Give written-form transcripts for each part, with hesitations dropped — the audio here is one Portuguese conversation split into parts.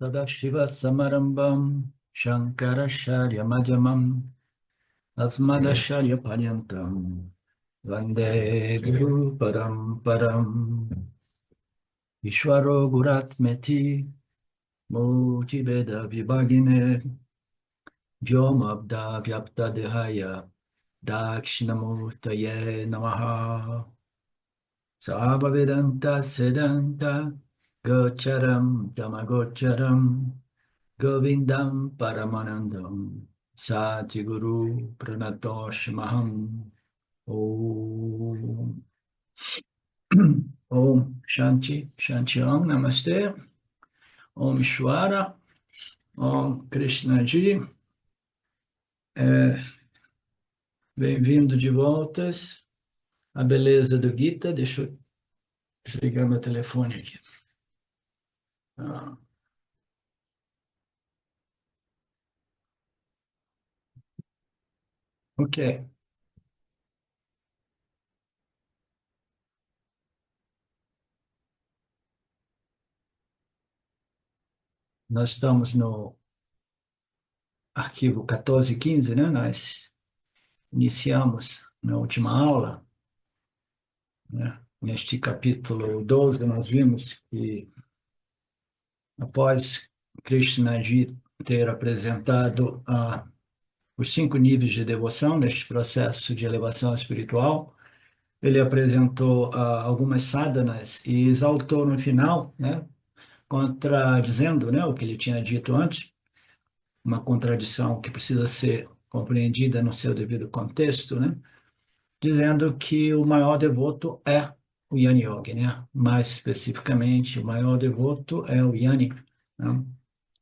Sadashiva Samarambam Shankaracharya Madhyamam Asmadacharya Paryantam Vande Guru Paramparam Ishvaro Guratmeti Murti Veda Vibhagine Vyomabda Vyapta Dehaya Dakshinamurtaye Namaha Sava Vedanta Sedanta Gocharam Tamagocharam Govindam Paramanandam Satiguru Pranatoshmaham Om Om Shanti Shanti Om Namaste Om Shwara Om Krishna Ji Bem-vindo de voltas à beleza do Gita. Deixa eu desligar meu telefone aqui. Ok. Nós estamos no arquivo 1415, né? Nós iniciamos na última aula, né? Neste capítulo 12, nós vimos que, após Krishnaji ter apresentado os 5 níveis de devoção neste processo de elevação espiritual, ele apresentou algumas sadhanas e exaltou no final, né? Contradizendo, né, o que ele tinha dito antes, uma contradição que precisa ser compreendida no seu devido contexto, né? Dizendo que o maior devoto é o Yani Yogi, né? Mais especificamente, o maior devoto é o Yani, né?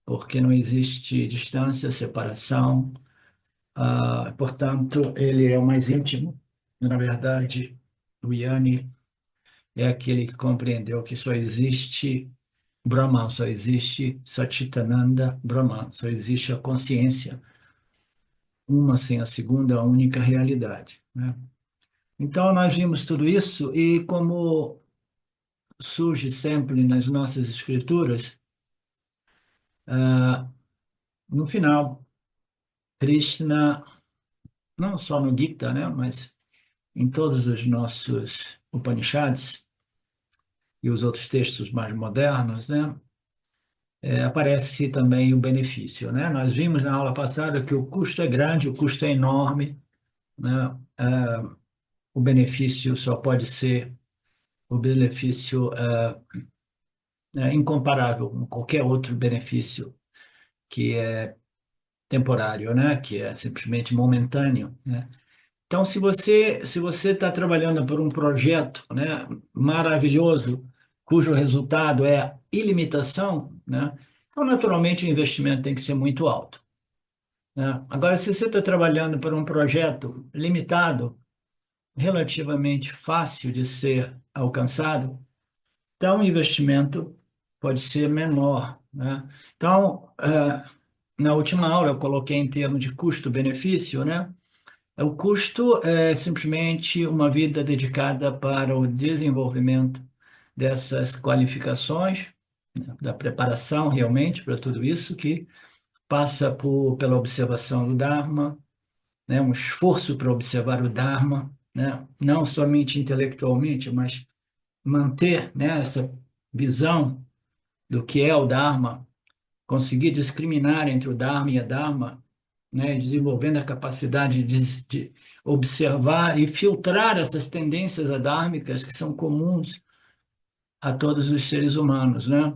Porque não existe distância, separação, portanto, ele é o mais íntimo. Na verdade, o Yani é aquele que compreendeu que só existe Brahman, só existe Satchitananda Brahman, só existe a consciência, uma sem a segunda, a única realidade, né? Então, nós vimos tudo isso e como surge sempre nas nossas escrituras, no final, Krishna, não só no Gita, né, mas em todos os nossos Upanishads e os outros textos mais modernos, né, aparece também o benefício, né? Nós vimos na aula passada que o custo é grande, o custo é enorme, né? O benefício só pode ser o benefício incomparável com qualquer outro benefício que é temporário, né? Que é simplesmente momentâneo, né? Então, se você está trabalhando por um projeto, né, maravilhoso, cujo resultado é ilimitação, né? Então, naturalmente, o investimento tem que ser muito alto, né? Agora, se você está trabalhando por um projeto limitado, relativamente fácil de ser alcançado, então o investimento pode ser menor, né? Então, na última aula eu coloquei em termos de custo-benefício, né? O custo é simplesmente uma vida dedicada para o desenvolvimento dessas qualificações, né, da preparação realmente para tudo isso, que passa pela observação do Dharma, né, um esforço para observar o Dharma, né, não somente intelectualmente, mas manter, né, essa visão do que é o Dharma, conseguir discriminar entre o Dharma e a Dharma, né, desenvolvendo a capacidade de observar e filtrar essas tendências adármicas que são comuns a todos os seres humanos, né?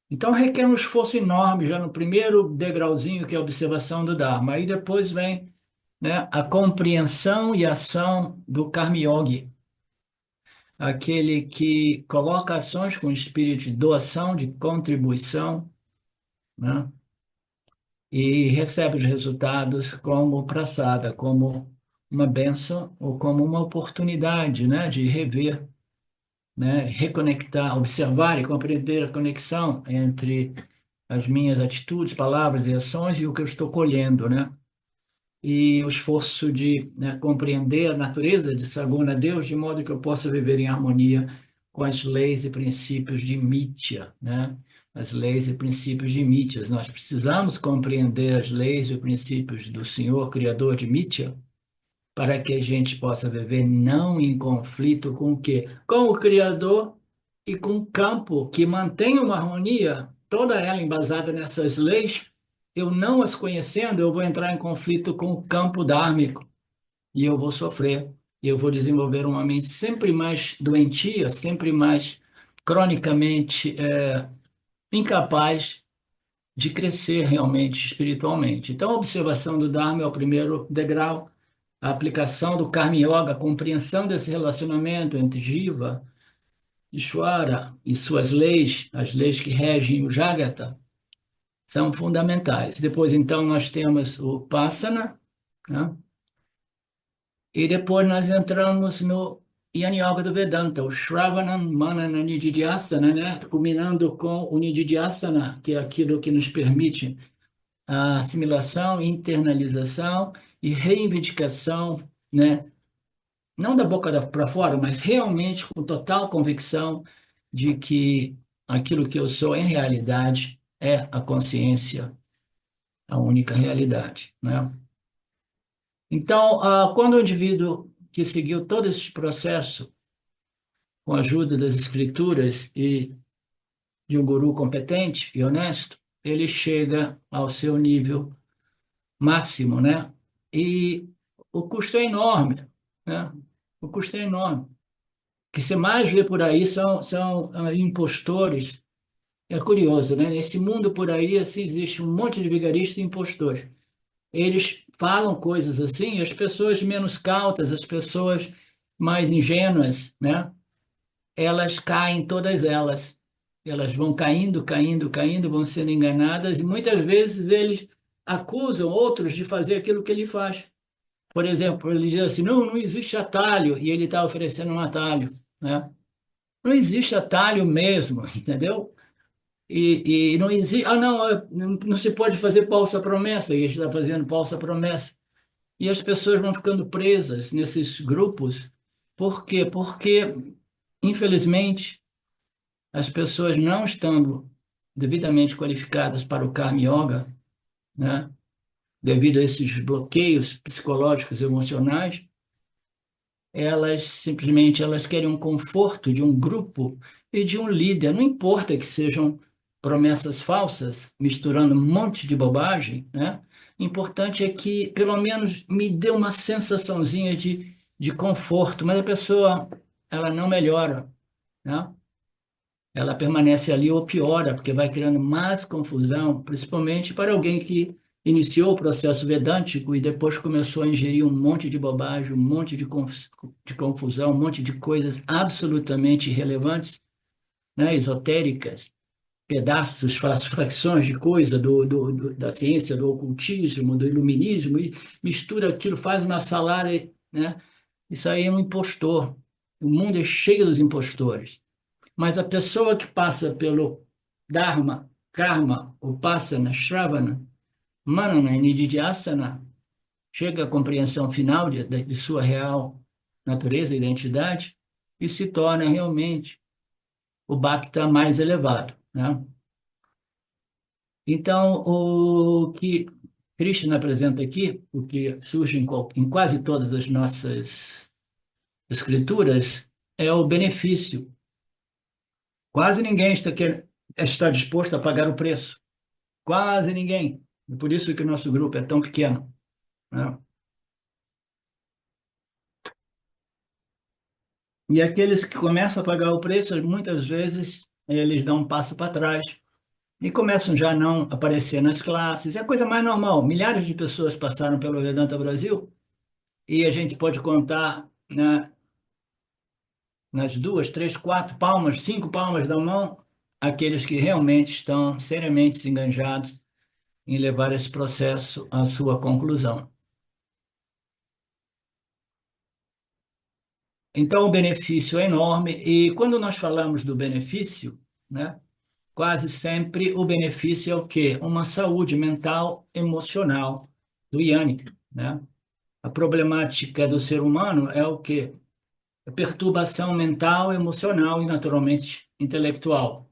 Então requer um esforço enorme já no primeiro degrauzinho, que é a observação do Dharma. Aí depois vem, né, a compreensão e ação do Karma Yogi, aquele que coloca ações com espírito de doação, de contribuição, né? E recebe os resultados como praçada, como uma bênção ou como uma oportunidade, né, de rever, né, reconectar, observar e compreender a conexão entre as minhas atitudes, palavras e ações e o que eu estou colhendo, né? E o esforço de, né, compreender a natureza de Saguna Deus, de modo que eu possa viver em harmonia com as leis e princípios de Mithya, né? as leis e princípios de Mitya. Nós precisamos compreender as leis e princípios do Senhor Criador de Mitya para que a gente possa viver não em conflito com o quê? Com o Criador e com o campo que mantém uma harmonia, toda ela embasada nessas leis. Eu não as conhecendo, eu vou entrar em conflito com o campo dármico e eu vou sofrer. E eu vou desenvolver uma mente sempre mais doentia, sempre mais cronicamente incapaz de crescer realmente espiritualmente. Então, a observação do Dharma é o primeiro degrau, a aplicação do Karma Yoga, a compreensão desse relacionamento entre Jiva, Ishvara e suas leis, as leis que regem o Jagata, são fundamentais. Depois, então, nós temos o Passana, né? E depois nós entramos no Yana Yoga do Vedanta, o Shravana, Manana, Nididhyasana, né? Culminando com o Nididhyasana, que é aquilo que nos permite a assimilação, internalização e reivindicação, né? Não da boca para fora, mas realmente com total convicção de que aquilo que eu sou, em realidade, é a consciência, a única realidade, né? Então, quando o indivíduo que seguiu todo esse processo, com a ajuda das escrituras e de um guru competente e honesto, ele chega ao seu nível máximo, né? E o custo é enorme, né? O custo é enorme. O que você mais vê por aí são impostores. É curioso, né? Nesse mundo por aí, assim, existe um monte de vigaristas e impostores. Eles falam coisas assim, e as pessoas menos cautas, as pessoas mais ingênuas, né? Elas caem, todas elas. Elas vão caindo, caindo, caindo, vão sendo enganadas, e muitas vezes eles acusam outros de fazer aquilo que ele faz. Por exemplo, ele diz assim, não, não existe atalho, e ele está oferecendo um atalho, né? Não existe atalho mesmo, entendeu? E não existe, não se pode fazer falsa promessa, e ele está fazendo falsa promessa. E as pessoas vão ficando presas nesses grupos. Por quê? Porque, infelizmente, as pessoas não estando devidamente qualificadas para o Karma Yoga, né? Devido a esses bloqueios psicológicos e emocionais, elas querem um conforto de um grupo e de um líder. Não importa que sejam promessas falsas, misturando um monte de bobagem, né? Importante é que, pelo menos, me dê uma sensaçãozinha de conforto, mas a pessoa, ela não melhora, né? Ela permanece ali ou piora, porque vai criando mais confusão, principalmente para alguém que iniciou o processo vedântico e depois começou a ingerir um monte de bobagem, um monte de confusão, um monte de coisas absolutamente irrelevantes, né, esotéricas, pedaços, frações de coisa da ciência, do ocultismo, do iluminismo, e mistura aquilo, faz uma salada, né? Isso aí é um impostor. O mundo é cheio dos impostores. Mas a pessoa que passa pelo Dharma, Karma, Upasana, Shravana, Manana e Nididhyasana, chega à compreensão final de sua real natureza e identidade e se torna realmente o Bhakta mais elevado, né? Então, o que Krishna apresenta aqui, o que surge em quase todas as nossas escrituras, é o benefício. Quase ninguém está disposto a pagar o preço. Quase ninguém. E por isso que o nosso grupo é tão pequeno, né? E aqueles que começam a pagar o preço, muitas vezes, eles dão um passo para trás e começam já a não aparecer nas classes. É a coisa mais normal. Milhares de pessoas passaram pelo Vedanta Brasil e a gente pode contar, né, nas duas, três, quatro palmas, cinco palmas da mão, aqueles que realmente estão seriamente enganjados em levar esse processo à sua conclusão. Então, o benefício é enorme, e quando nós falamos do benefício, né, quase sempre o benefício é o quê? Uma saúde mental, emocional do Yannick, né? A problemática do ser humano é o quê? A perturbação mental, emocional e, naturalmente, intelectual.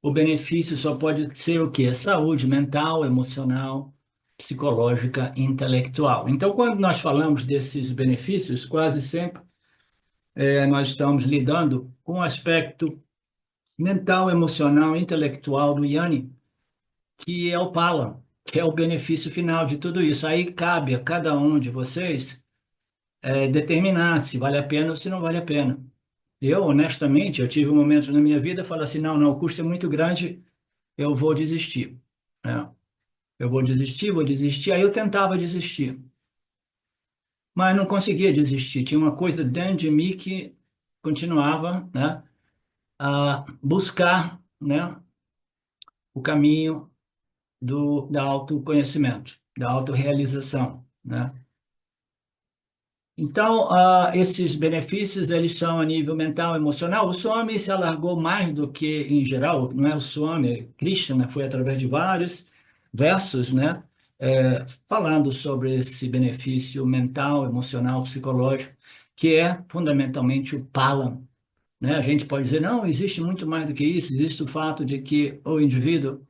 o benefício só pode ser o quê? Saúde mental, emocional, psicológica e intelectual. Então, quando nós falamos desses benefícios, quase sempre nós estamos lidando com o aspecto mental, emocional, intelectual do Yanni, que é o Pala, que é o benefício final de tudo isso. Aí cabe a cada um de vocês determinar se vale a pena ou se não vale a pena. Eu, honestamente, eu tive um momento na minha vida, falo assim, não, não, o custo é muito grande, eu vou desistir, né? Eu vou desistir. Aí eu tentava desistir, mas não conseguia desistir. Tinha uma coisa dentro de mim que continuava, né, a buscar, né, o caminho da autoconhecimento, da autorrealização, né? Então, esses benefícios, eles são a nível mental, emocional. O Swami se alargou mais do que em geral, não é o Swami, Krishna foi através de vários versos, né? Falando sobre esse benefício mental, emocional, psicológico, que é fundamentalmente o Pala, né? A gente pode dizer, não, existe muito mais do que isso, existe o fato de que o indivíduo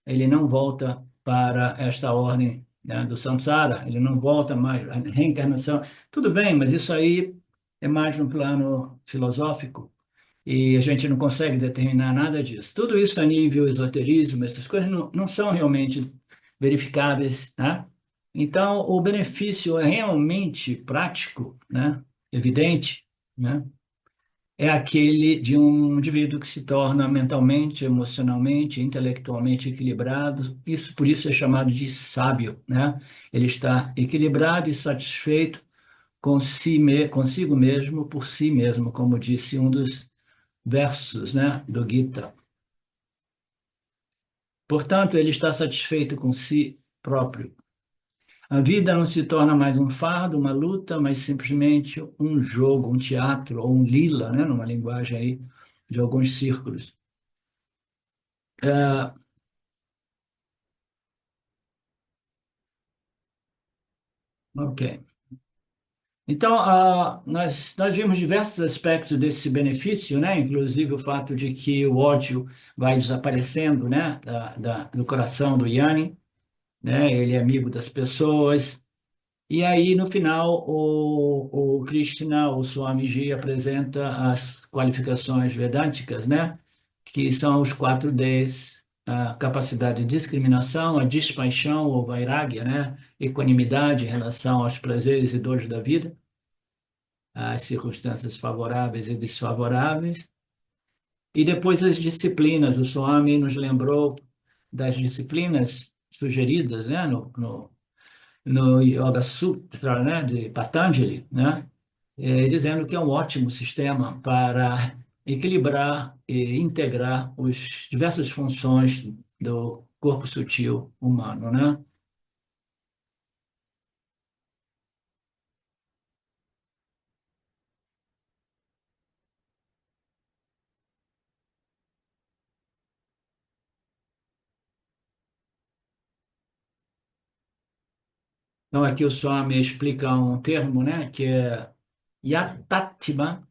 ele não volta para esta ordem, né, do samsara, ele não volta mais à reencarnação. Tudo bem, mas isso aí é mais no plano filosófico e a gente não consegue determinar nada disso. Tudo isso a nível esoterismo, essas coisas não são realmente verificáveis, né? Então, o benefício é realmente prático, né? Evidente, né? É aquele de um indivíduo que se torna mentalmente, emocionalmente, intelectualmente equilibrado. Isso por isso é chamado de sábio, né? Ele está equilibrado e satisfeito consigo mesmo, por si mesmo, como disse um dos versos, né, do Gita. Portanto, ele está satisfeito com si próprio. A vida não se torna mais um fardo, uma luta, mas simplesmente um jogo, um teatro ou um lila, né, numa linguagem aí de alguns círculos. É, ok. Então, nós vimos diversos aspectos desse benefício, né? Inclusive o fato de que o ódio vai desaparecendo, né? Do coração do Yanni, né? Ele é amigo das pessoas. E aí, no final, o Krishna, o Swamiji, apresenta as qualificações vedânticas, né? Que são os 4Ds, a capacidade de discriminação, a despaixão ou vairagya, né? Equanimidade em relação aos prazeres e dores da vida, as circunstâncias favoráveis e desfavoráveis. E depois as disciplinas. O Swami nos lembrou das disciplinas sugeridas, né? No Yoga Sutra, né, de Patanjali, né, dizendo que é um ótimo sistema para equilibrar e integrar as diversas funções do corpo sutil humano, né? Então, aqui o Swami explica um termo, né, que é Yatatma,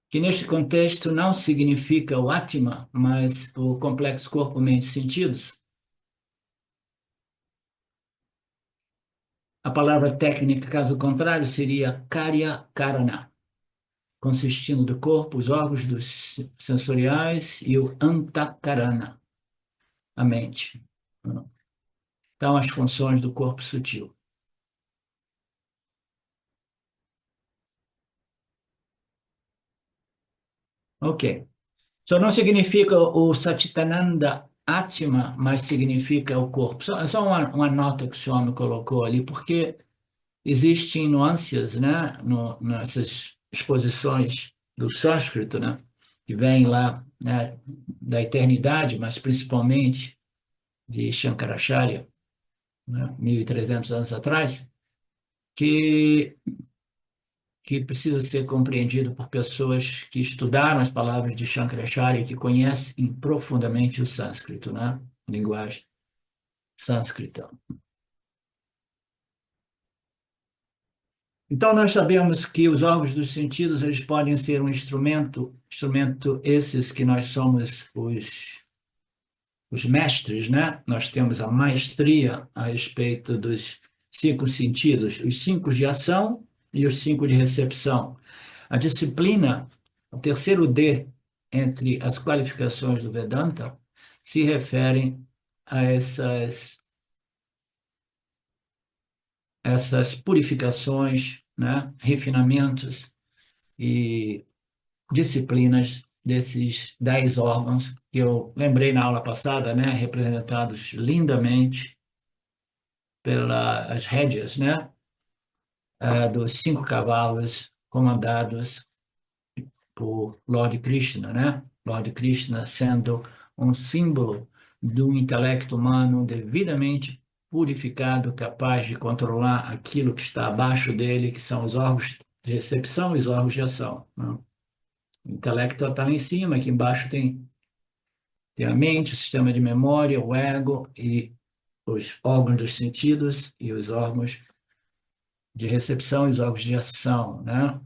que neste contexto não significa o Atma, mas o complexo corpo, mente e sentidos. A palavra técnica, caso contrário, seria Karya Karana, consistindo do corpo, os órgãos dos sensoriais e o antakarana, a mente. Então, as funções do corpo sutil. Ok. Só não significa o Satchitananda Atma, mas significa o corpo. Só uma nota que o senhor me colocou ali, porque existem nuances, né, nessas exposições do sânscrito, né, que vêm lá, né, da eternidade, mas principalmente de Shankaracharya, né, 1.300 anos atrás, que, que precisa ser compreendido por pessoas que estudaram as palavras de Shankaracharya e que conhecem profundamente o sânscrito, né? Linguagem sânscrita. Então, nós sabemos que os órgãos dos sentidos eles podem ser um instrumento esses que nós somos os mestres, né? Nós temos a maestria a respeito dos cinco sentidos, os cinco de ação e os cinco de recepção. A disciplina, o terceiro D entre as qualificações do Vedanta, se refere a essas purificações, né? Refinamentos e disciplinas desses 10 órgãos que eu lembrei na aula passada, né? Representados lindamente pelas rédeas, né? Dos cinco cavalos comandados por Lord Krishna, né? Lord Krishna sendo um símbolo do intelecto humano devidamente purificado, capaz de controlar aquilo que está abaixo dele, que são os órgãos de recepção e os órgãos de ação, né? O intelecto está lá em cima, aqui embaixo tem a mente, o sistema de memória, o ego e os órgãos dos sentidos e os órgãos de recepção e os órgãos de ação, né?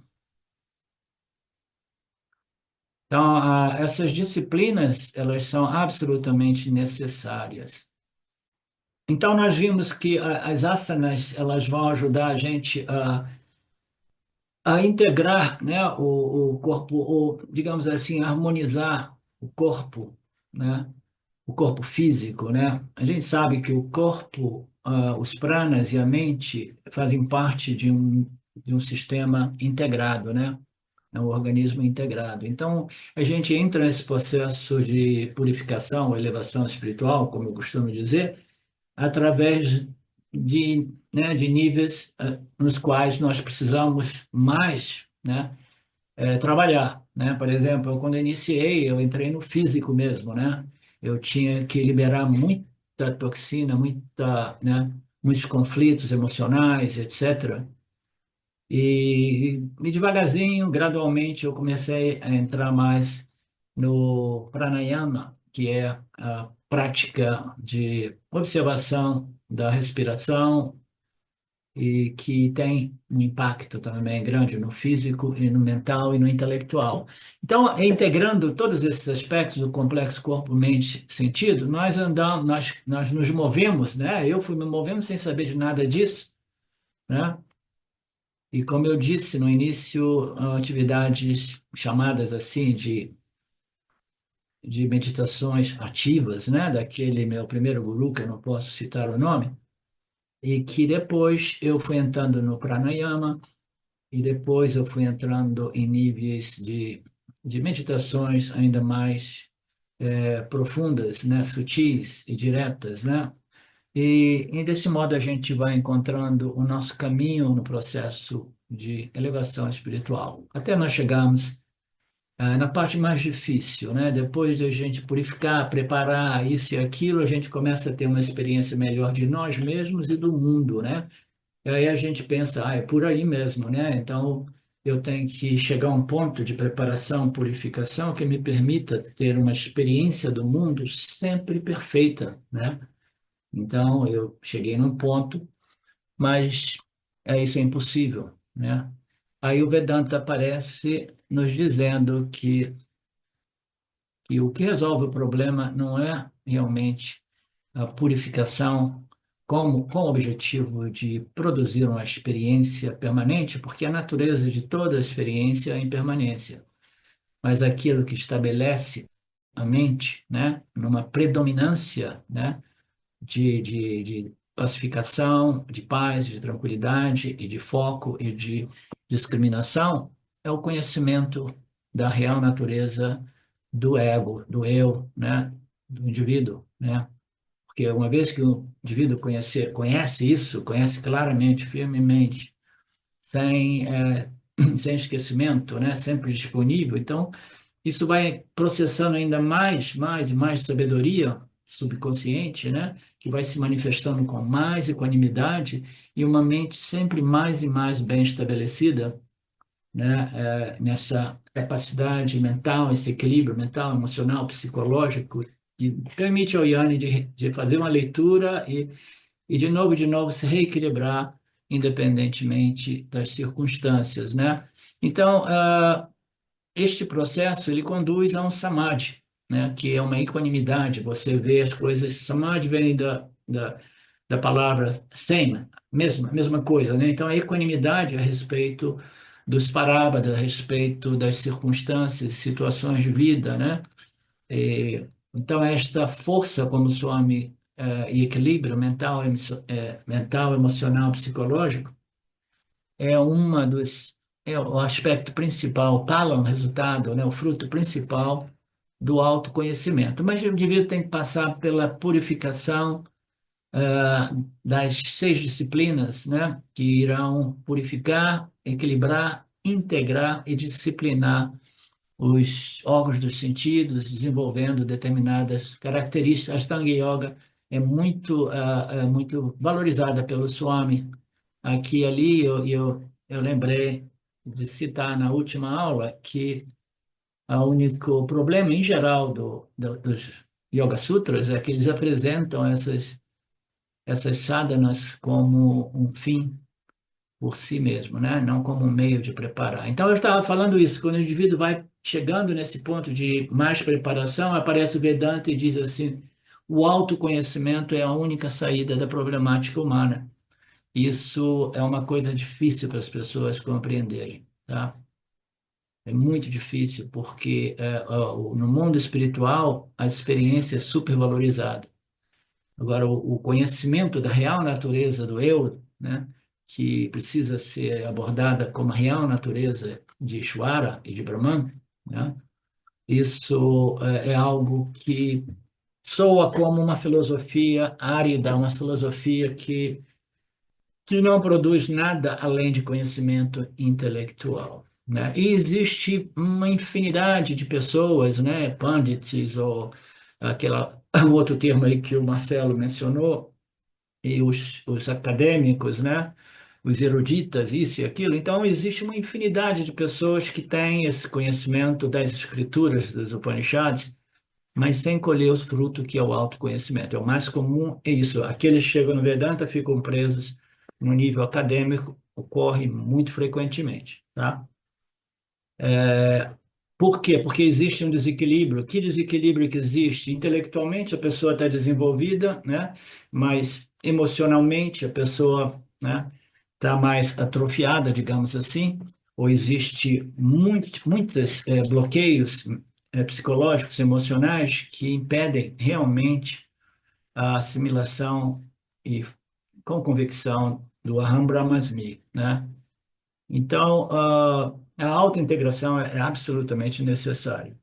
Então, essas disciplinas, elas são absolutamente necessárias. Então, nós vimos que as asanas, elas vão ajudar a gente a integrar, né, o corpo, ou, digamos assim, harmonizar o corpo, né? O corpo físico, né? A gente sabe que o corpo, os pranas e a mente fazem parte de um sistema integrado, né? É um organismo integrado. Então, a gente entra nesse processo de purificação, elevação espiritual, como eu costumo dizer, através de níveis nos quais nós precisamos mais, né? Trabalhar, né? Por exemplo, quando eu iniciei, eu entrei no físico mesmo, né? Eu tinha que liberar muita toxina, muitos conflitos emocionais, etc. E devagarzinho, gradualmente, eu comecei a entrar mais no pranayama, que é a prática de observação da respiração, e que tem um impacto também grande no físico e no mental e no intelectual. Então, integrando todos esses aspectos do complexo corpo, mente, sentido, nós andamos, nós nos movemos, né? Eu fui me movendo sem saber de nada disso, né? E como eu disse no início, atividades chamadas assim de meditações ativas, né? Daquele meu primeiro guru, que eu não posso citar o nome, e que depois eu fui entrando no pranayama. E depois eu fui entrando em níveis de meditações ainda mais profundas, né, sutis e diretas, né? E desse modo a gente vai encontrando o nosso caminho no processo de elevação espiritual, até nós chegarmos na parte mais difícil, né? Depois de a gente purificar, preparar isso e aquilo, a gente começa a ter uma experiência melhor de nós mesmos e do mundo, né? E aí a gente pensa, é por aí mesmo, né? Então, eu tenho que chegar a um ponto de preparação, purificação, que me permita ter uma experiência do mundo sempre perfeita, né? Então, eu cheguei num ponto, mas isso é impossível, né? Aí o Vedanta aparece nos dizendo que o que resolve o problema não é realmente a purificação com o objetivo de produzir uma experiência permanente, porque a natureza de toda experiência é a impermanência, mas aquilo que estabelece a mente, né, numa predominância, né, de pacificação, de paz, de tranquilidade e de foco e de discriminação, é o conhecimento da real natureza do ego, do eu, né, do indivíduo, né? Porque uma vez que o indivíduo conhece isso, conhece claramente, firmemente, sem, sem esquecimento, né? Sempre disponível, então isso vai processando ainda mais e mais sabedoria subconsciente, né? Que vai se manifestando com mais equanimidade e uma mente sempre mais e mais bem estabelecida, né? Nessa capacidade mental, esse equilíbrio mental, emocional, psicológico, e permite ao Yanni de fazer uma leitura e de novo se reequilibrar independentemente das circunstâncias, né? Então, este processo ele conduz a um samadhi, né? Que é uma equanimidade. Você vê as coisas. Samadhi vem da palavra sena, mesma coisa, né? Então, a equanimidade a respeito dos parábadas, a respeito das circunstâncias, situações de vida, né? Então, esta força, como o Swami, e equilíbrio mental, mental, emocional, psicológico, é uma dos, é o aspecto principal, o resultado, né? O fruto principal do autoconhecimento. Mas o indivíduo tem que passar pela purificação das 6 disciplinas, né, que irão purificar, equilibrar, integrar e disciplinar os órgãos dos sentidos, desenvolvendo determinadas características. A Ashtanga Yoga é muito valorizada pelo Swami. Aqui e ali eu lembrei de citar na última aula que o único problema em geral dos Yoga Sutras é que eles apresentam essas sadhanas como um fim por si mesmo, né? Não como um meio de preparar. Então, eu estava falando isso, quando o indivíduo vai chegando nesse ponto de mais preparação, aparece o Vedanta e diz assim: o autoconhecimento é a única saída da problemática humana. Isso é uma coisa difícil para as pessoas compreenderem, tá? É muito difícil, porque no mundo espiritual a experiência é supervalorizada. Agora, o conhecimento da real natureza do eu, né, que precisa ser abordada como a real natureza de Ishvara e de Brahman, né, isso é algo que soa como uma filosofia árida, uma filosofia que não produz nada além de conhecimento intelectual, né? E existe uma infinidade de pessoas, né, pandits ou o outro termo aí que o Marcelo mencionou, e os acadêmicos, né? Os eruditas, isso e aquilo. Então, existe uma infinidade de pessoas que têm esse conhecimento das escrituras, dos Upanishads, mas sem colher os frutos que é o autoconhecimento. É o mais comum, é isso. Aqueles que chegam no Vedanta ficam presos no nível acadêmico, ocorre muito frequentemente, tá? Por quê? Porque existe um desequilíbrio. Que desequilíbrio que existe? Intelectualmente a pessoa está desenvolvida, né? Mas emocionalmente a pessoa, né, está mais atrofiada, digamos assim, ou existe muitos bloqueios psicológicos, emocionais que impedem realmente a assimilação e com convicção do Aham Brahmasmi, né? Então, a autointegração é absolutamente necessária.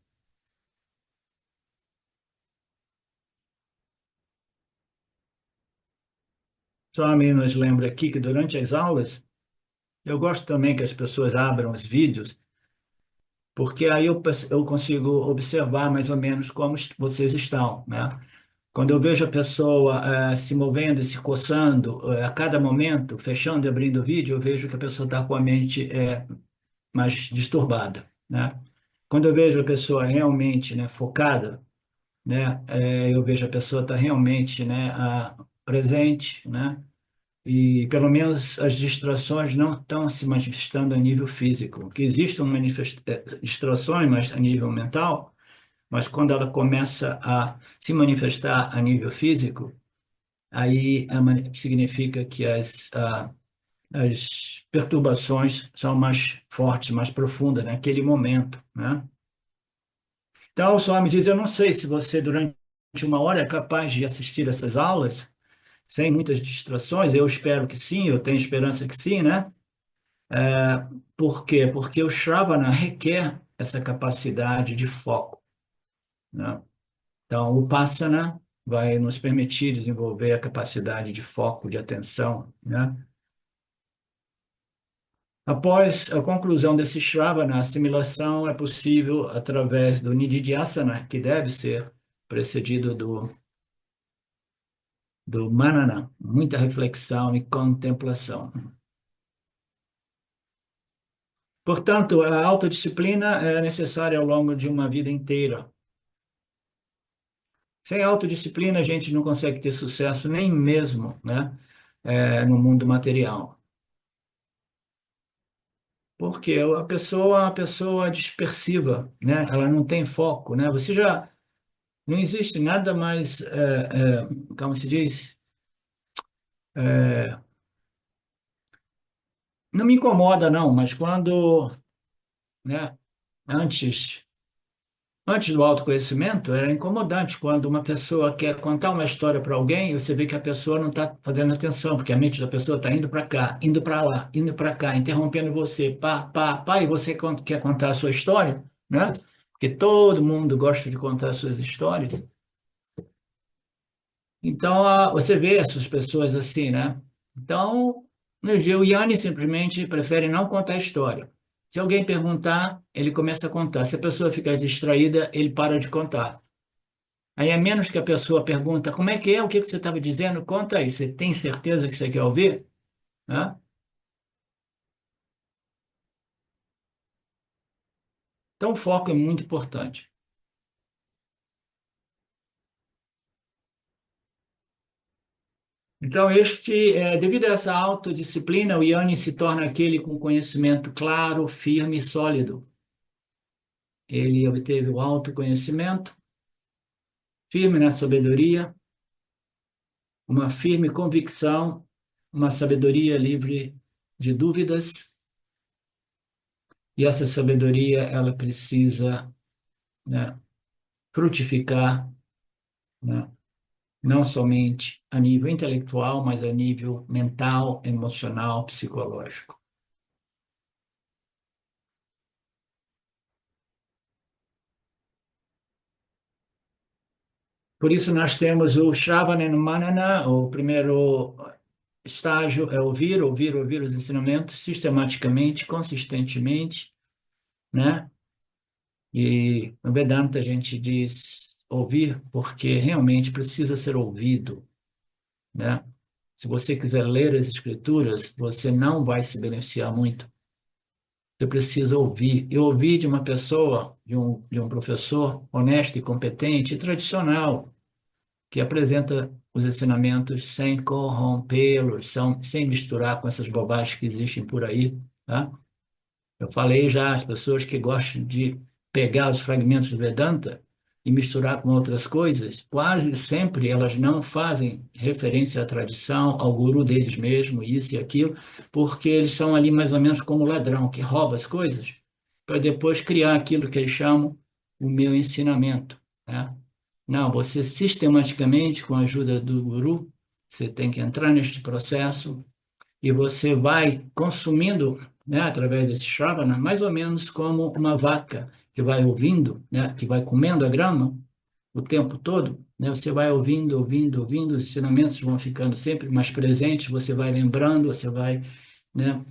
Só a mim nos lembra aqui que durante as aulas, eu gosto também que as pessoas abram os vídeos, porque aí eu consigo observar mais ou menos como vocês estão, né? Quando eu vejo a pessoa se movendo e se coçando a cada momento, fechando e abrindo o vídeo, eu vejo que a pessoa está com a mente mais disturbada, né? Quando eu vejo a pessoa realmente, né, focada, né, eu vejo a pessoa está realmente, né, presente, né, e pelo menos as distrações não estão se manifestando a nível físico. Que existam distrações, mas a nível mental, mas quando ela começa a se manifestar a nível físico, aí significa que as perturbações são mais fortes, mais profundas naquele momento, né? Então, o senhor me diz, eu não sei se você durante uma hora é capaz de assistir essas aulas sem muitas distrações. Eu espero que sim, eu tenho esperança que sim, né? Por quê? Porque o Shravana requer essa capacidade de foco, né? Então, o Passana vai nos permitir desenvolver a capacidade de foco, de atenção, né? Após a conclusão desse Shravana, a assimilação é possível através do Nididhyasana, que deve ser precedido do Manana, muita reflexão e contemplação. Portanto, a autodisciplina é necessária ao longo de uma vida inteira. Sem autodisciplina, a gente não consegue ter sucesso nem mesmo, né, no mundo material. Porque a pessoa é uma pessoa dispersiva, né? Ela não tem foco, né? Você já não existe nada mais, como se diz, não me incomoda não, mas quando, né? Antes Antes do autoconhecimento, era incomodante quando uma pessoa quer contar uma história para alguém e você vê que a pessoa não está fazendo atenção, porque a mente da pessoa está indo para cá, indo para lá, indo para cá, interrompendo você, pá, pá, pá, e você quer contar a sua história, né? Porque todo mundo gosta de contar as suas histórias. Então, você vê essas pessoas assim, né? Então, o Yanni simplesmente prefere não contar a história. Se alguém perguntar, ele começa a contar. Se a pessoa ficar distraída, ele para de contar. Aí, a menos que a pessoa pergunta, como é que é? O que que você estava dizendo? Conta aí. Você tem certeza que você quer ouvir? Né? Então, o foco é muito importante. Então, devido a essa autodisciplina, o Yanni se torna aquele com conhecimento claro, firme e sólido. Ele obteve o autoconhecimento, firme na sabedoria, uma firme convicção, uma sabedoria livre de dúvidas, e essa sabedoria, ela precisa, né, frutificar, né, não somente a nível intelectual, mas a nível mental, emocional, psicológico. Por isso nós temos o Shravana Manana, o primeiro estágio é ouvir, ouvir, ouvir os ensinamentos sistematicamente, consistentemente, né? E no Vedanta a gente diz ouvir porque realmente precisa ser ouvido, né? Se você quiser ler as escrituras, você não vai se beneficiar muito. Você precisa ouvir. E ouvir de uma pessoa, de um professor honesto e competente e tradicional, que apresenta os ensinamentos sem corrompê-los, sem misturar com essas bobagens que existem por aí, tá? Eu falei já, as pessoas que gostam de pegar os fragmentos do Vedanta e misturar com outras coisas, quase sempre elas não fazem referência à tradição, ao guru deles mesmo, isso e aquilo, porque eles são ali mais ou menos como ladrão que rouba as coisas para depois criar aquilo que eles chamam o meu ensinamento, né? Não, você sistematicamente, com a ajuda do guru, você tem que entrar neste processo e você vai consumindo, né, através desse Shravana, mais ou menos como uma vaca que vai ouvindo, né, que vai comendo a grama o tempo todo, né, você vai ouvindo, ouvindo, ouvindo, os ensinamentos vão ficando sempre mais presentes, você vai lembrando, você vai, né?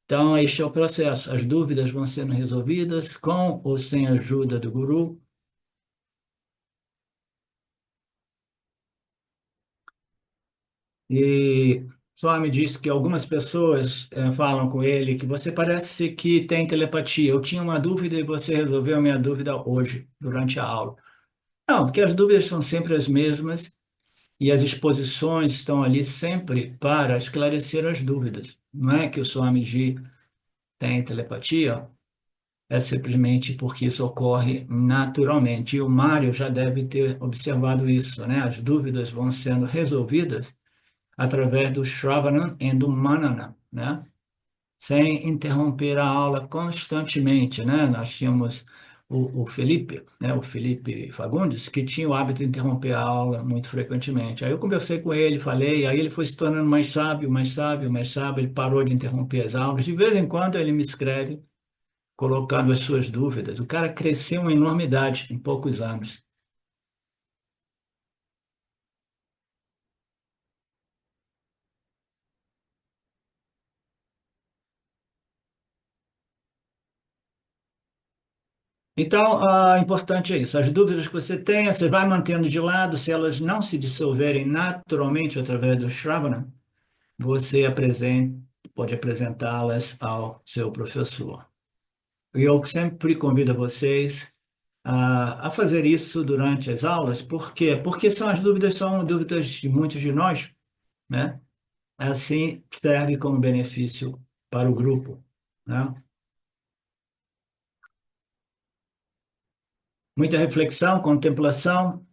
Então, este é o processo. As dúvidas vão sendo resolvidas com ou sem a ajuda do guru. E só me disse que algumas pessoas falam com ele que você parece que tem telepatia. Eu tinha uma dúvida e você resolveu a minha dúvida hoje, durante a aula. Não, porque as dúvidas são sempre as mesmas e as exposições estão ali sempre para esclarecer as dúvidas. Não é que o Swamiji tem telepatia, é simplesmente porque isso ocorre naturalmente. E o Mário já deve ter observado isso, né? As dúvidas vão sendo resolvidas através do Shravanam e do Manana, né? Sem interromper a aula constantemente, né? Nós tínhamos o Felipe, né? O Felipe Fagundes, que tinha o hábito de interromper a aula muito frequentemente. Aí eu conversei com ele, falei, aí ele foi se tornando mais sábio, mais sábio, mais sábio, ele parou de interromper as aulas. De vez em quando ele me escreve, colocando as suas dúvidas. O cara cresceu uma enormidade em poucos anos. Então, importante é isso. As dúvidas que você tenha, você vai mantendo de lado. Se elas não se dissolverem naturalmente através do Shravana, você pode apresentá-las ao seu professor. E eu sempre convido vocês a fazer isso durante as aulas. Por quê? Porque são dúvidas de muitos de nós, né? Assim serve como benefício para o grupo, né? Muita reflexão, contemplação.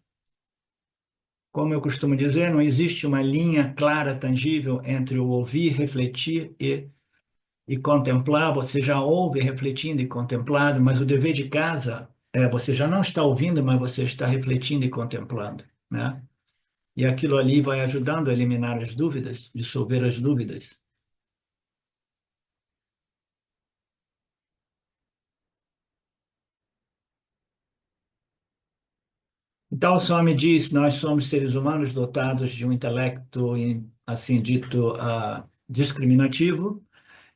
Como eu costumo dizer, não existe uma linha clara, tangível entre o ouvir, refletir e contemplar. Você já ouve refletindo e contemplando, mas o dever de casa é você já não está ouvindo, mas você está refletindo e contemplando, né? E aquilo ali vai ajudando a eliminar as dúvidas, dissolver as dúvidas. Então, o Swami diz, nós somos seres humanos dotados de um intelecto, assim dito, discriminativo.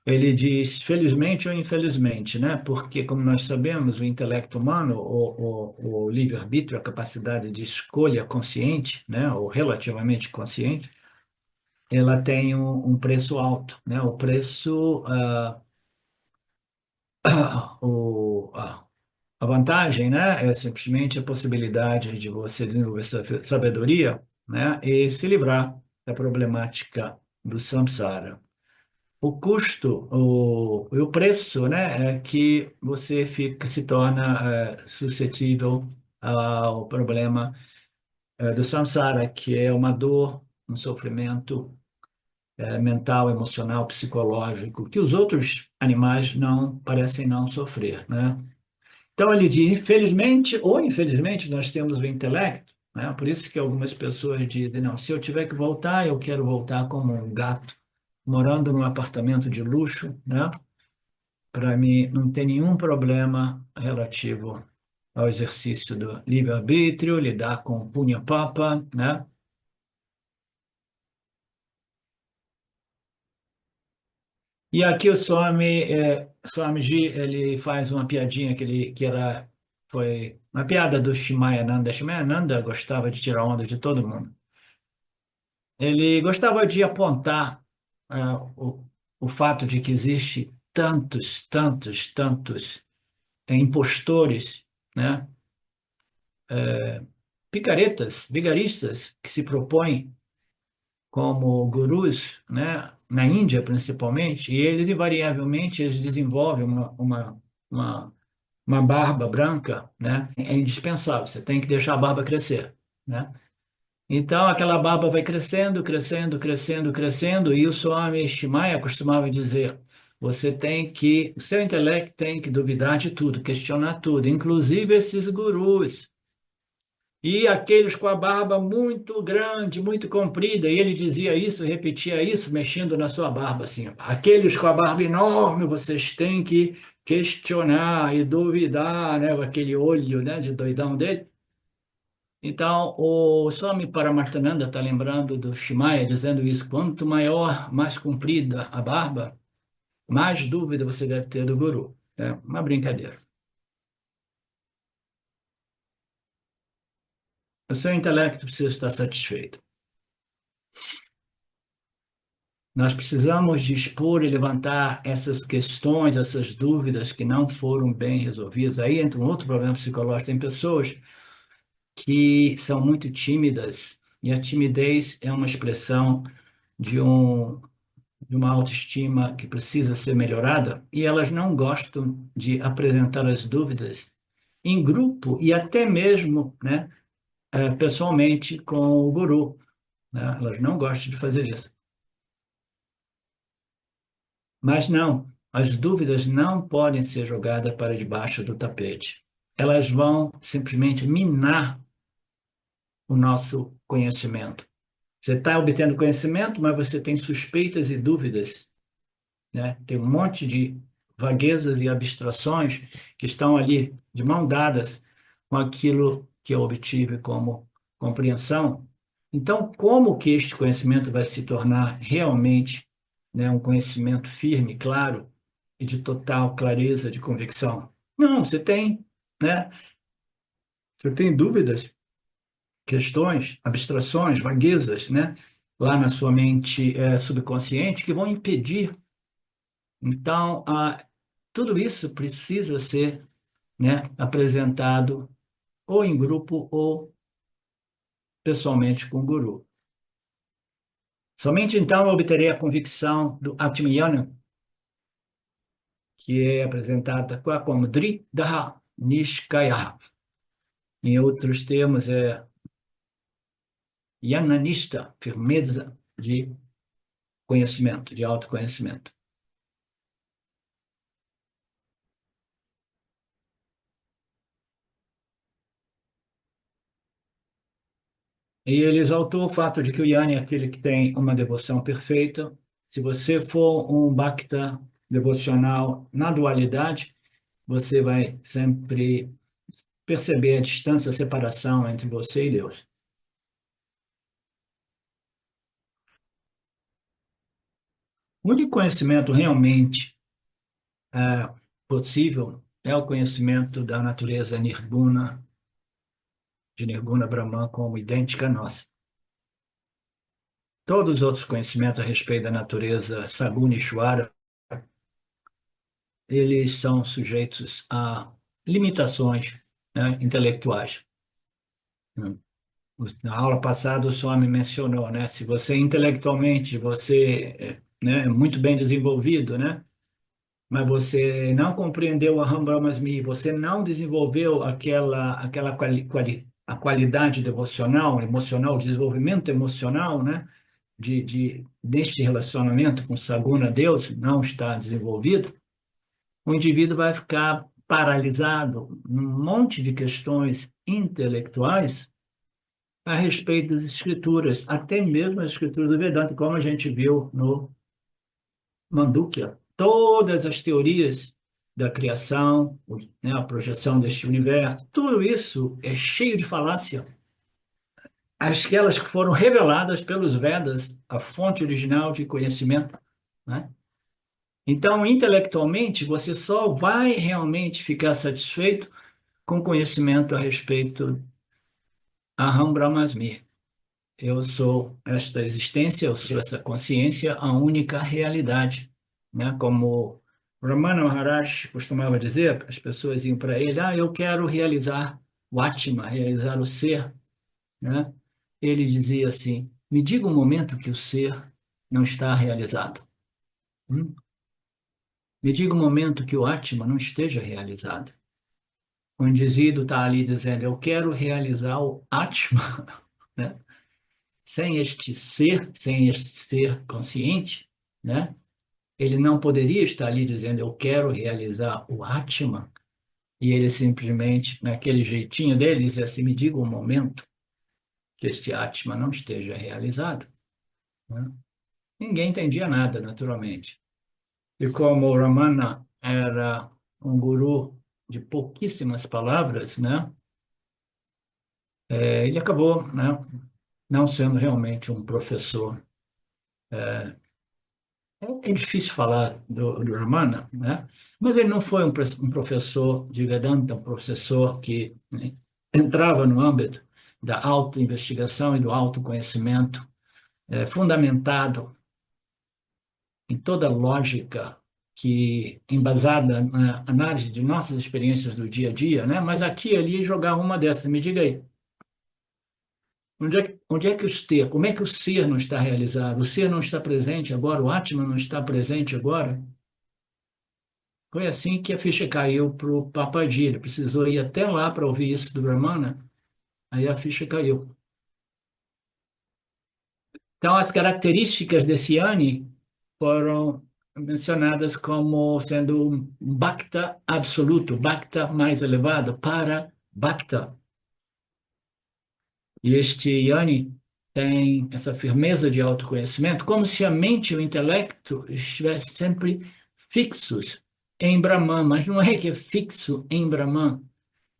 Ele diz, felizmente ou infelizmente, né? Porque, como nós sabemos, o intelecto humano, o livre-arbítrio, a capacidade de escolha consciente, né? Ou relativamente consciente, ela tem um preço alto, né? O preço, a vantagem, né? É simplesmente a possibilidade de você desenvolver sabedoria, né? E se livrar da problemática do samsara. O custo, o preço, né, é que você fica, se torna suscetível ao problema do samsara, que é uma dor, um sofrimento mental, emocional, psicológico, que os outros animais não parecem não sofrer, né? Então ele diz, infelizmente ou infelizmente, nós temos o intelecto, né? Por isso que algumas pessoas dizem, não, se eu tiver que voltar, eu quero voltar como um gato morando num apartamento de luxo, né? Para mim, não tem nenhum problema relativo ao exercício do livre-arbítrio, lidar com o punha-papa, né? E aqui o Swamiji, ele faz uma piadinha foi uma piada do Shimayananda. Shimayananda gostava de tirar onda de todo mundo. Ele gostava de apontar o fato de que existe tantos impostores, né? Picaretas, vigaristas que se propõem como gurus, né, na Índia principalmente, e eles invariavelmente eles desenvolvem uma, uma barba branca, né, é indispensável, você tem que deixar a barba crescer, né? Então aquela barba vai crescendo, e o Swami Shimaya costumava dizer, o seu intelecto tem que duvidar de tudo, questionar tudo, inclusive esses gurus. E aqueles com a barba muito grande, muito comprida, e ele dizia isso, repetia isso, mexendo na sua barba, assim. Aqueles com a barba enorme, vocês têm que questionar e duvidar, né? Com aquele olho, né, de doidão dele. Então, o Swami Paramartananda está lembrando do Shimaya, dizendo isso. Quanto maior, mais comprida a barba, mais dúvida você deve ter do guru. É uma brincadeira. O seu intelecto precisa estar satisfeito. Nós precisamos dispor e levantar essas questões, essas dúvidas que não foram bem resolvidas. Aí entra um outro problema psicológico. Tem pessoas que são muito tímidas, e a timidez é uma expressão de, de uma autoestima que precisa ser melhorada, e elas não gostam de apresentar as dúvidas em grupo e até mesmo, né, pessoalmente com o guru, né? Elas não gostam de fazer isso. Mas não, as dúvidas não podem ser jogadas para debaixo do tapete. Elas vão simplesmente minar o nosso conhecimento. Você está obtendo conhecimento, mas você tem suspeitas e dúvidas, né? Tem um monte de vaguezas e abstrações que estão ali de mão dadas com aquilo que eu obtive como compreensão. Então, como que este conhecimento vai se tornar realmente, né, um conhecimento firme, claro e de total clareza de convicção? Não, você tem, né? Você tem dúvidas, questões, abstrações, vaguezas, né? Lá na sua mente subconsciente que vão impedir. Então, tudo isso precisa ser, né, apresentado ou em grupo ou pessoalmente com o guru. Somente então eu obterei a convicção do Atmiyana, que é apresentada como Dridha Nishkaya. Em outros termos, é Yananista, firmeza de conhecimento, de autoconhecimento. E ele exaltou o fato de que o Yanni é aquele que tem uma devoção perfeita. Se você for um Bhakta devocional na dualidade, você vai sempre perceber a distância, a separação entre você e Deus. O único conhecimento realmente possível é o conhecimento da natureza Nirguna, de Nirguna Brahman, como idêntica a nossa. Todos os outros conhecimentos a respeito da natureza Saguna Ishvara, eles são sujeitos a limitações, né, intelectuais. Na aula passada, o Swami mencionou, né? Se você intelectualmente né, é muito bem desenvolvido, né? Mas você não compreendeu a Aham Brahmasmi, você não desenvolveu a qualidade devocional, emocional, desenvolvimento emocional, né? Deste relacionamento com Saguna Deus, não está desenvolvido, o indivíduo vai ficar paralisado num monte de questões intelectuais a respeito das escrituras, até mesmo as escrituras do Vedanta, como a gente viu no Mandukya. Todas as teorias da criação, né, a projeção deste universo, tudo isso é cheio de falácia. Aquelas que foram reveladas pelos Vedas, a fonte original de conhecimento, né? Então, intelectualmente, você só vai realmente ficar satisfeito com conhecimento a respeito de Aham Brahmasmi. Eu sou esta existência, eu sou essa consciência, a única realidade, né? Como Ramana Maharaj costumava dizer, as pessoas iam para ele, eu quero realizar o Atma, realizar o ser, né? Ele dizia assim, me diga um momento que o ser não está realizado. Hum? Me diga um momento que o Atma não esteja realizado. O indivíduo está ali dizendo, eu quero realizar o Atma, né? Sem este ser consciente, né? Ele não poderia estar ali dizendo, eu quero realizar o Atman, e ele simplesmente, naquele jeitinho dele, diz assim, me diga um momento que este Atman não esteja realizado, né? Ninguém entendia nada, naturalmente. E como o Ramana era um guru de pouquíssimas palavras, né? Ele acabou, né, não sendo realmente um professor. É difícil falar do Ramana, né? Mas ele não foi um professor de Vedanta, um professor que, né, entrava no âmbito da autoinvestigação e do autoconhecimento, fundamentado em toda a lógica embasada na análise de nossas experiências do dia a dia, né? Mas aqui e ali jogava uma dessas. Me diga aí, onde é que o ser, como é que o ser não está realizado? O ser não está presente agora, o Atman não está presente agora? Foi assim que a ficha caiu para o Papaji. Ele precisou ir até lá para ouvir isso do Brahmana, aí a ficha caiu. Então, as características desse Yanni foram mencionadas como sendo um Bhakta absoluto, Bhakta mais elevado, para Bhakta. E este Yanni tem essa firmeza de autoconhecimento, como se a mente e o intelecto estivessem sempre fixos em Brahman, mas não é que é fixo em Brahman,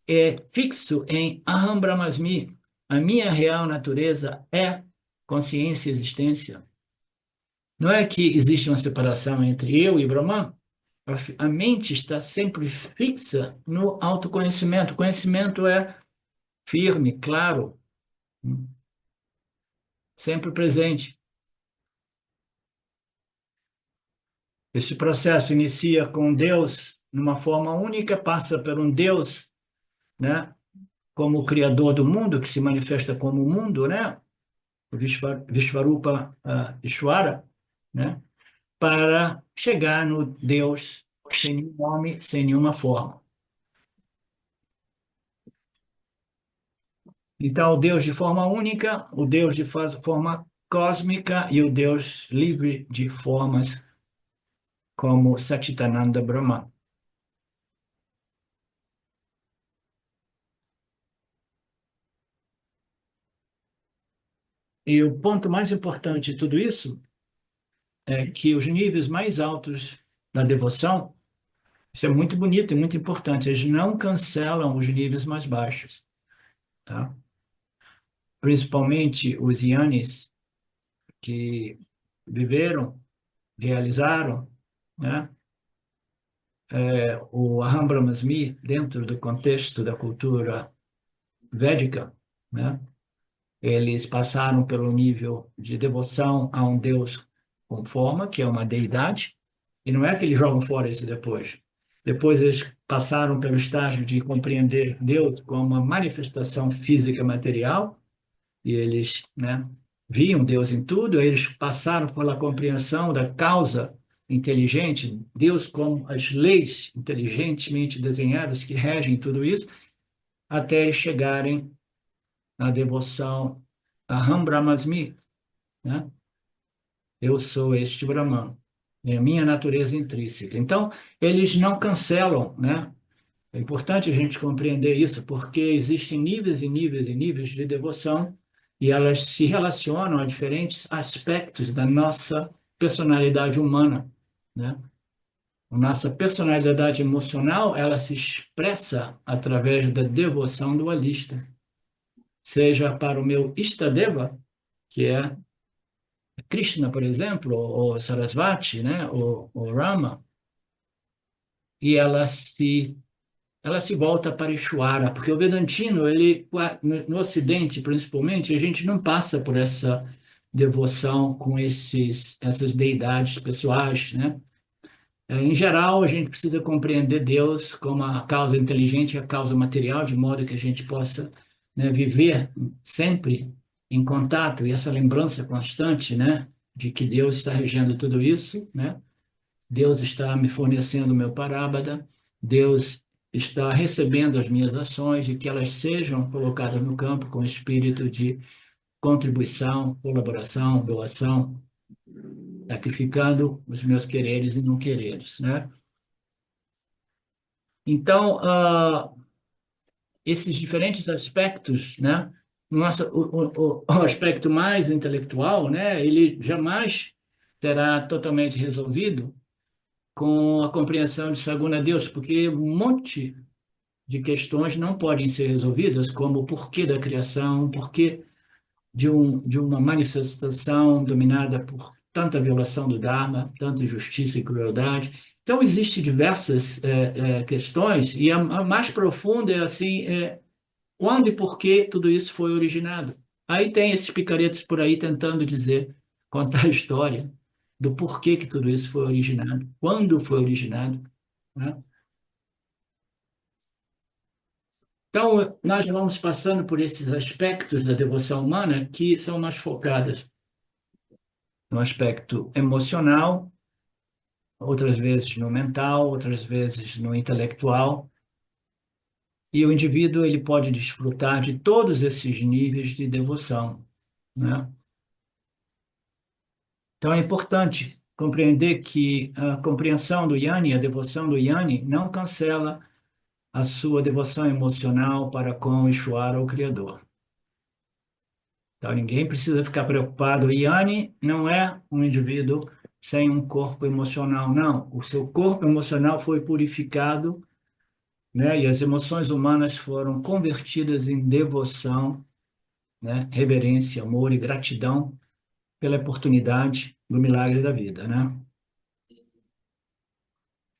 é fixo em Aham Brahmasmi. A minha real natureza é consciência e existência. Não é que existe uma separação entre eu e Brahman. A mente está sempre fixa no autoconhecimento. O conhecimento é firme, claro, sempre presente. Esse processo inicia com Deus numa forma única, passa por um Deus, né, como o criador do mundo, que se manifesta como o mundo, né, o Vishvarupa Ishvara, né, para chegar no Deus sem nenhum nome, sem nenhuma forma. Então, o Deus de forma única, o Deus de forma cósmica e o Deus livre de formas como Satchitananda Brahma. E o ponto mais importante de tudo isso é que os níveis mais altos da devoção, isso é muito bonito e muito importante, eles não cancelam os níveis mais baixos, tá? Principalmente os yanis que viveram, realizaram, né? O Aham Brahmasmi, dentro do contexto da cultura védica, né? Eles passaram pelo nível de devoção a um Deus com forma, que é uma deidade, e não é que eles jogam fora isso depois. Depois eles passaram pelo estágio de compreender Deus como uma manifestação física material, e eles, né, viam Deus em tudo, aí eles passaram pela compreensão da causa inteligente, Deus como as leis inteligentemente desenhadas que regem tudo isso, até eles chegarem na devoção a Aham Brahmasmi, né? Eu sou este Brahman, é a minha natureza intrínseca. Então, eles não cancelam, né? É importante a gente compreender isso, porque existem níveis e níveis e níveis de devoção e elas se relacionam a diferentes aspectos da nossa personalidade humana, né? A nossa personalidade emocional, ela se expressa através da devoção dualista, seja para o meu Istadeva, que é Krishna, por exemplo, ou Sarasvati, né, ou Rama, e ela se volta para Ishvara, porque o Vedantino, ele, no Ocidente, principalmente, a gente não passa por essa devoção com essas deidades pessoais, né? Em geral, a gente precisa compreender Deus como a causa inteligente e a causa material, de modo que a gente possa, né, viver sempre em contato e essa lembrança constante, né, de que Deus está regendo tudo isso, né? Deus está me fornecendo o meu parábada, Deus está recebendo as minhas ações e que elas sejam colocadas no campo com espírito de contribuição, colaboração, doação, sacrificando os meus quereres e não quereres, né? Então, esses diferentes aspectos, né? O aspecto mais intelectual, né? Ele jamais será totalmente resolvido com a compreensão de Saguna Deus, porque um monte de questões não podem ser resolvidas, como o porquê da criação, o porquê de uma manifestação dominada por tanta violação do Dharma, tanta injustiça e crueldade. Então, existem diversas questões, e a mais profunda é assim, quando e por que tudo isso foi originado. Aí tem esses picaretas por aí tentando dizer, contar a história do porquê que tudo isso foi originado, quando foi originado, né? Então, nós vamos passando por esses aspectos da devoção humana que são mais focadas no aspecto emocional, outras vezes no mental, outras vezes no intelectual, e o indivíduo ele pode desfrutar de todos esses níveis de devoção, né? Então é importante compreender que a compreensão do Yanni, a devoção do Yanni, não cancela a sua devoção emocional para com Ishvara, o Criador. Então ninguém precisa ficar preocupado. O Yanni não é um indivíduo sem um corpo emocional, não. O seu corpo emocional foi purificado, né? E as emoções humanas foram convertidas em devoção, né? Reverência, amor e gratidão pela oportunidade do milagre da vida, né?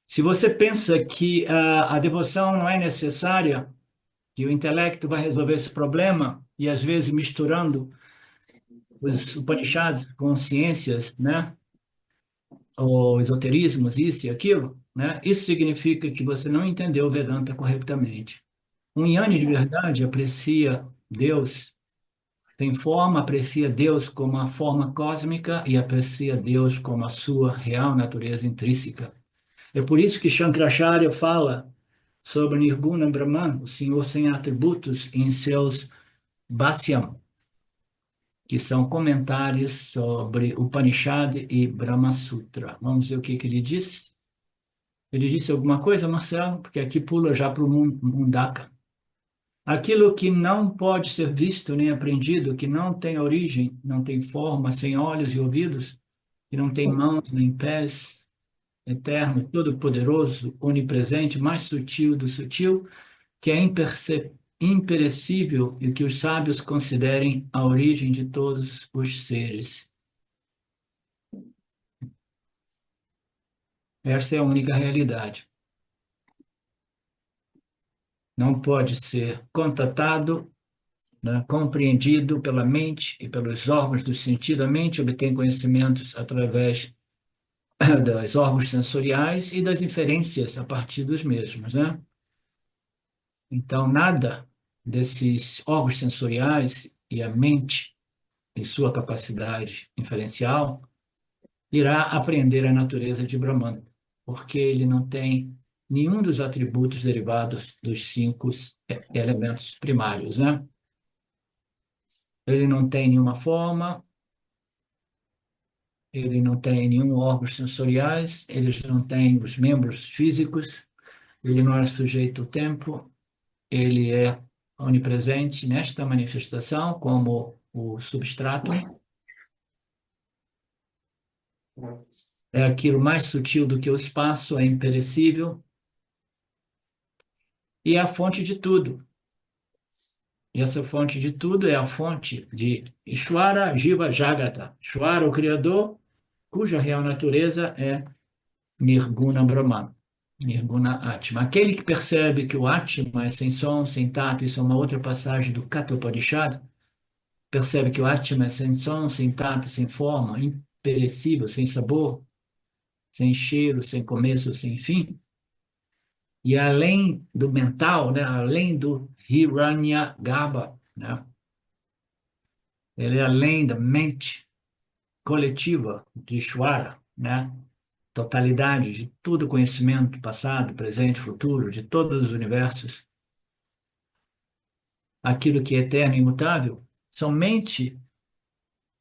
Se você pensa que a devoção não é necessária, que o intelecto vai resolver esse problema, e às vezes misturando os Upanishads com ciências, né? Ou esoterismos, isso e aquilo, né? Isso significa que você não entendeu o Vedanta corretamente. Um Jnani de verdade aprecia Deus, tem forma, aprecia Deus como a forma cósmica e aprecia Deus como a sua real natureza intrínseca. É por isso que Shankaracharya fala sobre Nirguna Brahman, o Senhor sem atributos, em seus Bhasyam, que são comentários sobre Upanishad e Brahma Sutra. Vamos ver o que ele disse. Ele disse alguma coisa, Marcelo? Porque aqui pula já para o Mundaka. Aquilo que não pode ser visto nem aprendido, que não tem origem, não tem forma, sem olhos e ouvidos, que não tem mãos nem pés, eterno, todo-poderoso, onipresente, mais sutil do sutil, que é imperecível e que os sábios considerem a origem de todos os seres. Essa é a única realidade. Não pode ser contatado, né, compreendido pela mente e pelos órgãos do sentido. A mente obtém conhecimentos através dos órgãos sensoriais e das inferências a partir dos mesmos, né? Então, nada desses órgãos sensoriais e a mente, em sua capacidade inferencial, irá aprender a natureza de Brahman, porque ele não tem nenhum dos atributos derivados dos cinco elementos primários, né? Ele não tem nenhuma forma, ele não tem nenhum órgãos sensoriais, eles não têm os membros físicos, ele não é sujeito ao tempo, ele é onipresente nesta manifestação como o substrato, é aquilo mais sutil do que o espaço, é imperecível e é a fonte de tudo. E essa fonte de tudo é a fonte de Ishvara Jiva Jagata. Ishvara, o Criador, cuja real natureza é Nirguna Brahman, Nirguna Atma. Aquele que percebe que o Atma é sem som, sem tato, isso é uma outra passagem do Kathopadishad, percebe que o Atma é sem som, sem tato, sem forma, imperecível, sem sabor, sem cheiro, sem começo, sem fim. E além do mental, né, além do Hiranyagarbha, né, ele é além da mente coletiva de Ishvara, né, totalidade de todo conhecimento, passado, presente, futuro, de todos os universos, aquilo que é eterno e imutável, somente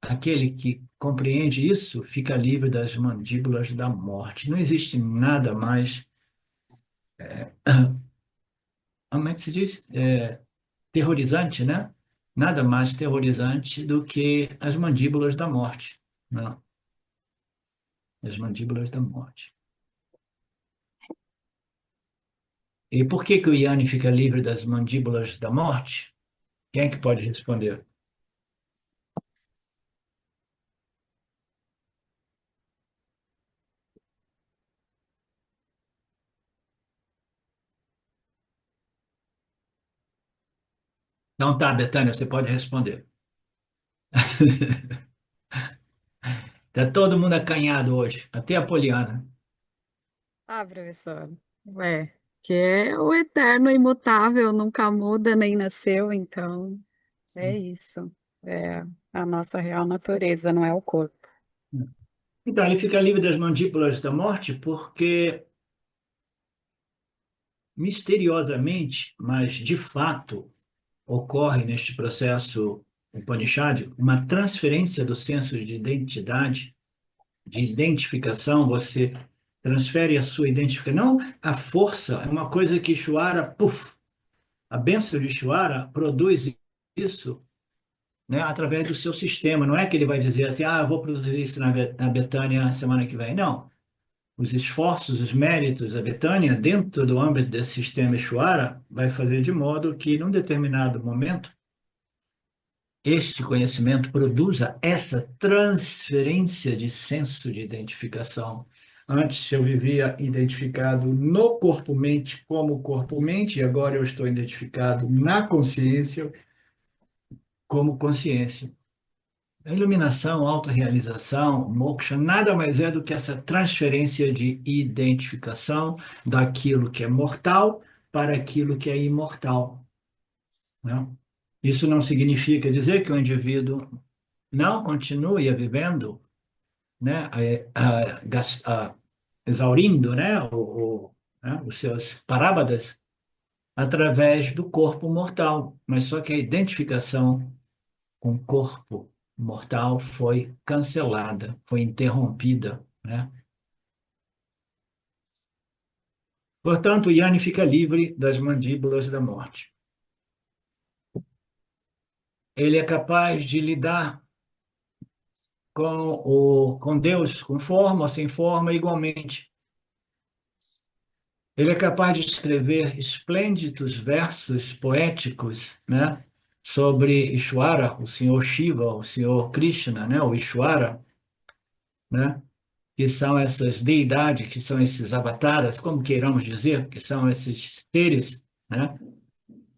aquele que compreende isso fica livre das mandíbulas da morte. Não existe nada mais, como é que se diz? Terrorizante, né? Nada mais terrorizante do que as mandíbulas da morte, né? As mandíbulas da morte. E por que que o Yanni fica livre das mandíbulas da morte? Quem é que pode responder? Não tá, Betânia, você pode responder. Tá todo mundo acanhado hoje, até a Poliana. Ah, professor, que é o eterno imutável, nunca muda nem nasceu, então é isso. É a nossa real natureza, não é o corpo. Então, ele fica livre das mandíbulas da morte porque, misteriosamente, mas de fato, ocorre neste processo Upanishad uma transferência do senso de identidade, de identificação. Você transfere a sua identificação. Não a força, é uma coisa que Ishvara, puf, a bênção de Ishvara produz isso, né, através do seu sistema. Não é que ele vai dizer assim, ah, eu vou produzir isso na Betânia semana que vem. Não. Os esforços, os méritos, a Betânia, dentro do âmbito desse sistema Ishvara, vai fazer de modo que, num determinado momento, este conhecimento produza essa transferência de senso de identificação. Antes eu vivia identificado no corpo-mente como corpo-mente, e agora eu estou identificado na consciência como consciência. A iluminação, autorrealização, moksha, nada mais é do que essa transferência de identificação daquilo que é mortal para aquilo que é imortal, né? Isso não significa dizer que o indivíduo não continue vivendo, né, exaurindo, né, os seus parábadas, através do corpo mortal, mas só que a identificação com o corpo mortal foi cancelada, foi interrompida, né? Portanto, Yanni fica livre das mandíbulas da morte. Ele é capaz de lidar com Deus, com forma ou sem forma, igualmente. Ele é capaz de escrever esplêndidos versos poéticos, né, sobre Ishwara, o Senhor Shiva, o Senhor Krishna, né, o Ishwara, né, que são essas deidades, que são esses avataras, como queiramos dizer, que são esses seres, né,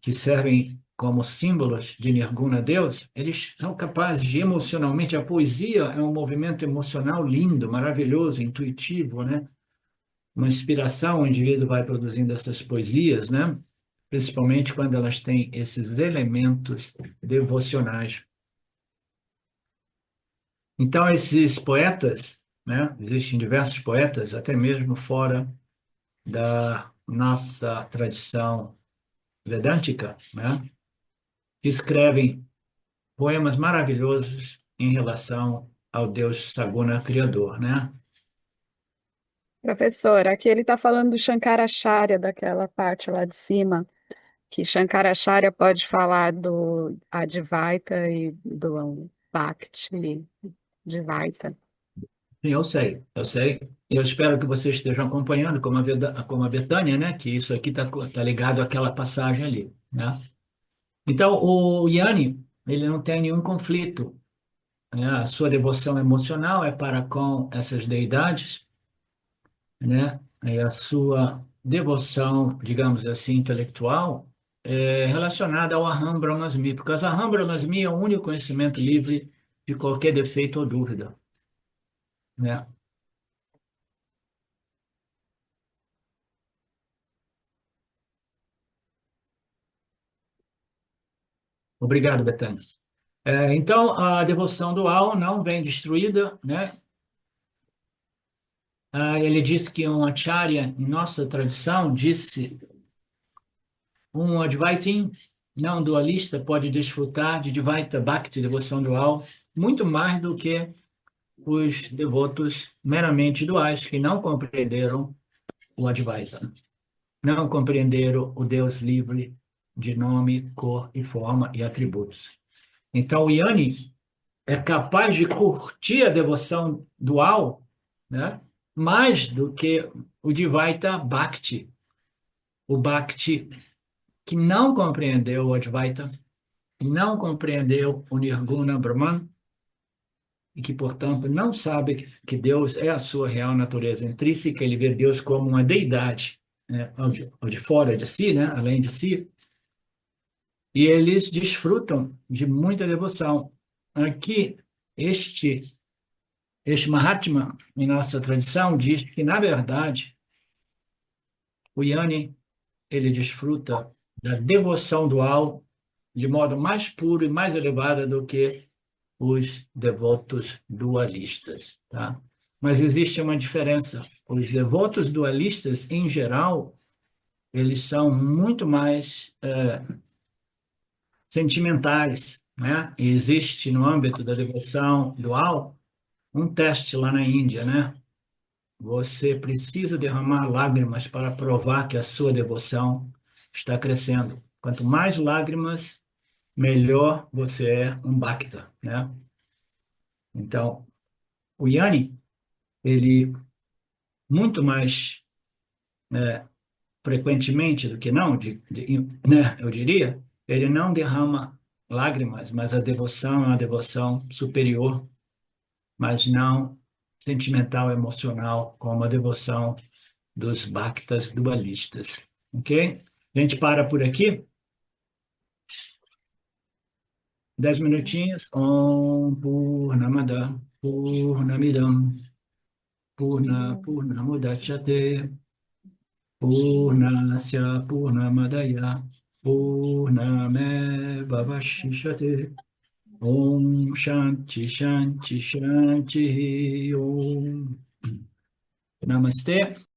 que servem como símbolos de Nirguna Deus. Eles são capazes de emocionalmente, a poesia é um movimento emocional lindo, maravilhoso, intuitivo, né? Uma inspiração, o indivíduo vai produzindo essas poesias, né? Principalmente quando elas têm esses elementos devocionais. Então, esses poetas, né? Existem diversos poetas, até mesmo fora da nossa tradição vedântica, né? Que escrevem poemas maravilhosos em relação ao Deus Saguna Criador, né? Professor, aqui ele está falando do Shankaracharya, daquela parte lá de cima, que Shankaracharya pode falar do Advaita e do Bhakti Dvaita. Sim, eu sei, eu sei. Eu espero que vocês estejam acompanhando, como a Betânia, né? Que isso aqui tá ligado àquela passagem ali, né? Então, o Yanni, ele não tem nenhum conflito, né? A sua devoção emocional é para com essas deidades, né? E a sua devoção, digamos assim, intelectual é relacionada ao Aham Brahmasmi, porque o Aham Brahmasmi é o único conhecimento livre de qualquer defeito ou dúvida, né? Obrigado, Betânia. Então, a devoção dual não vem destruída, né? Ele disse que um acharya, em nossa tradição, disse um Advaitin, não dualista, pode desfrutar de Dvaita Bhakti, devoção dual, muito mais do que os devotos meramente duais, que não compreenderam o Advaita, não compreenderam o Deus livre de nome, cor e forma e atributos. Então, o Yanni é capaz de curtir a devoção dual, né? Mais do que o Dvaita Bhakti, o Bhakti que não compreendeu o Advaita, não compreendeu o Nirguna Brahman e que, portanto, não sabe que Deus é a sua real natureza intrínseca, ele vê Deus como uma deidade, né? Ao de fora de si, né? Além de si, e eles desfrutam de muita devoção. Aqui, este Mahatma, em nossa tradição, diz que, na verdade, o Yanni, ele desfruta da devoção dual de modo mais puro e mais elevado do que os devotos dualistas, tá? Mas existe uma diferença. Os devotos dualistas, em geral, eles são muito mais sentimentais, né? E existe no âmbito da devoção dual um teste lá na Índia, né? Você precisa derramar lágrimas para provar que a sua devoção está crescendo. Quanto mais lágrimas, melhor você é um bhakta, né? Então, o Yanni, ele muito mais frequentemente do que não, né, eu diria, ele não derrama lágrimas, mas a devoção é uma devoção superior, mas não sentimental, emocional, como a devoção dos Bhaktas dualistas. Ok? A gente para por aqui, 10 minutinhos. Om Purnamada Purnamidam Purnamudachyate Purnasya Purnamadaya Purnameva Vashishyate Om Shanti Shanti Shanti Om Namaste.